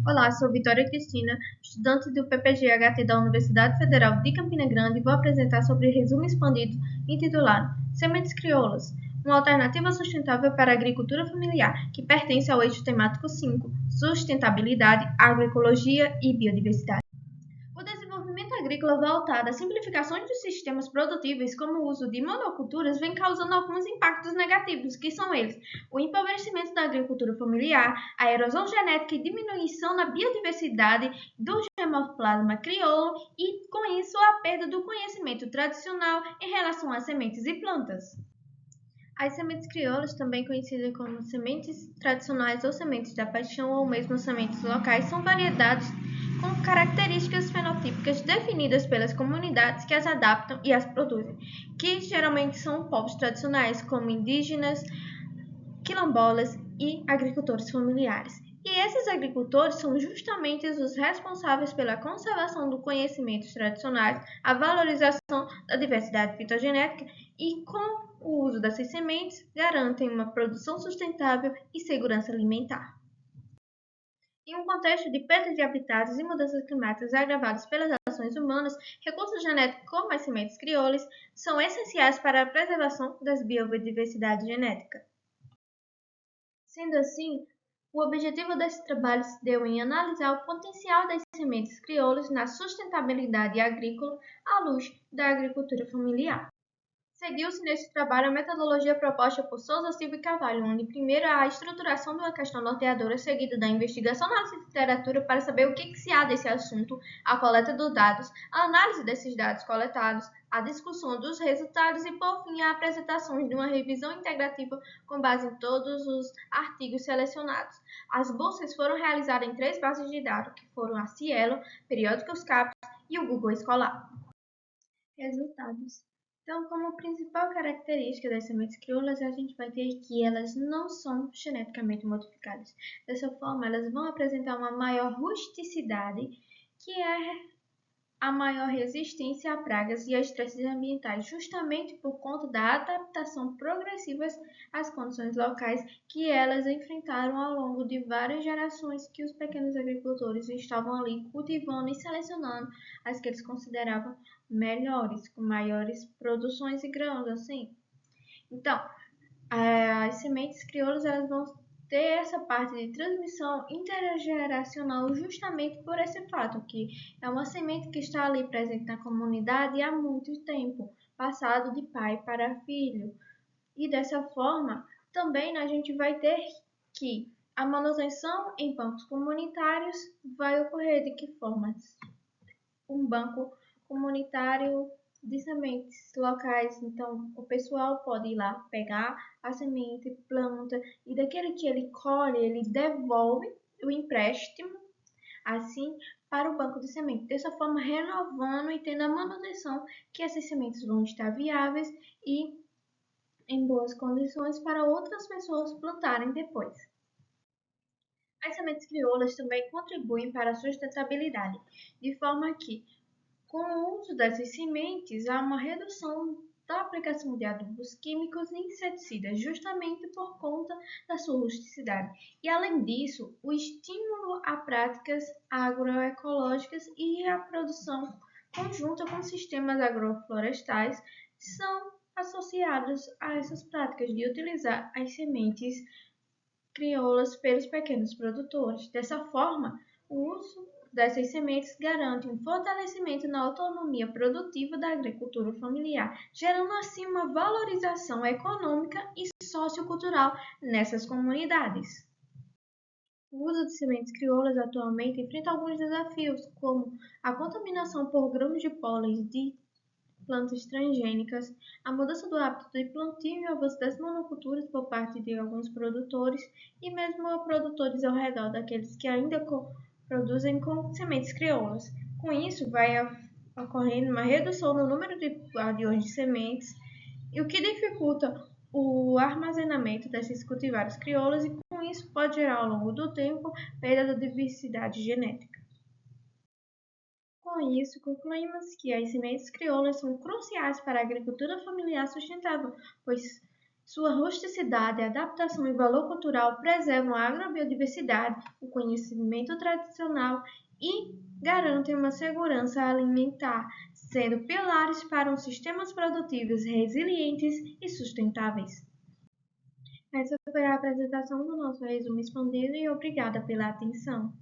Olá, sou Vitória Cristina, estudante do PPG-HT da Universidade Federal de Campina Grande e vou apresentar sobre resumo expandido intitulado Sementes Crioulas, uma alternativa sustentável para a agricultura familiar, que pertence ao eixo temático 5, Sustentabilidade, Agroecologia e Biodiversidade. O desenvolvimento agrícola voltado à simplificações dos sistemas produtivos, como o uso de monoculturas, vem causando alguns impactos negativos, que são eles: o empobrecimento da agricultura familiar, a erosão genética e diminuição na biodiversidade do germoplasma crioulo e, com isso, a perda do conhecimento tradicional em relação às sementes e plantas. As sementes crioulas, também conhecidas como sementes tradicionais ou sementes da paixão ou mesmo sementes locais, são variedades com características fenotípicas definidas pelas comunidades que as adaptam e as produzem, que geralmente são povos tradicionais, como indígenas, quilombolas e agricultores familiares. E esses agricultores são justamente os responsáveis pela conservação dos conhecimentos tradicionais, a valorização da diversidade fitogenética e, com o uso dessas sementes, garantem uma produção sustentável e segurança alimentar. Em um contexto de perda de habitats e mudanças climáticas agravadas pelas ações humanas, recursos genéticos como as sementes crioulas são essenciais para a preservação da biodiversidade genética. Sendo assim, o objetivo desse trabalho se deu em analisar o potencial das sementes crioulas na sustentabilidade agrícola à luz da agricultura familiar. Seguiu-se nesse trabalho a metodologia proposta por Souza Silva e Carvalho, onde primeiro a estruturação de uma questão norteadora, seguida da investigação na literatura para saber o que se há desse assunto, a coleta dos dados, a análise desses dados coletados, a discussão dos resultados e, por fim, a apresentação de uma revisão integrativa com base em todos os artigos selecionados. As buscas foram realizadas em 3 bases de dados, que foram a Cielo, Periódicos CAPES e o Google Escolar. Resultados. Então, como principal característica das sementes crioulas, a gente vai ter que elas não são geneticamente modificadas. Dessa forma, elas vão apresentar uma maior rusticidade, que é a maior resistência a pragas e a estresses ambientais, justamente por conta da adaptação progressiva às condições locais que elas enfrentaram ao longo de várias gerações que os pequenos agricultores estavam ali cultivando e selecionando as que eles consideravam melhores, com maiores produções e grãos, assim. Então, as sementes crioulas elas vão ter essa parte de transmissão intergeracional justamente por esse fato, que é uma semente que está ali presente na comunidade há muito tempo, passado de pai para filho. E dessa forma, também a gente vai ter que a manutenção em bancos comunitários vai ocorrer de que forma? Um banco comunitário de sementes locais. Então, o pessoal pode ir lá pegar a semente, planta, e daquele que ele colhe, ele devolve o empréstimo, assim, para o banco de sementes. Dessa forma, renovando e tendo a manutenção que essas sementes vão estar viáveis e em boas condições para outras pessoas plantarem depois. As sementes crioulas também contribuem para a sustentabilidade, de forma que com o uso dessas sementes, há uma redução da aplicação de adubos químicos e inseticidas, justamente por conta da sua rusticidade. E, além disso, o estímulo a práticas agroecológicas e a produção conjunta com sistemas agroflorestais são associados a essas práticas de utilizar as sementes crioulas pelos pequenos produtores. Dessa forma, o uso dessas sementes garante um fortalecimento na autonomia produtiva da agricultura familiar, gerando assim uma valorização econômica e sociocultural nessas comunidades. O uso de sementes crioulas atualmente enfrenta alguns desafios, como a contaminação por grãos de pólen de plantas transgênicas, a mudança do hábito de plantio e o avanço das monoculturas por parte de alguns produtores e mesmo produtores ao redor daqueles que ainda produzem com sementes crioulas. Com isso, vai ocorrendo uma redução no número de guardiões de sementes, o que dificulta o armazenamento desses cultivares crioulas e com isso pode gerar ao longo do tempo perda da diversidade genética. Com isso, concluímos que as sementes crioulas são cruciais para a agricultura familiar sustentável, pois Sua rusticidade, adaptação e valor cultural preservam a agrobiodiversidade, o conhecimento tradicional e garantem uma segurança alimentar, sendo pilares para um sistemas produtivos resilientes e sustentáveis. Essa foi a apresentação do nosso resumo expandido e obrigada pela atenção.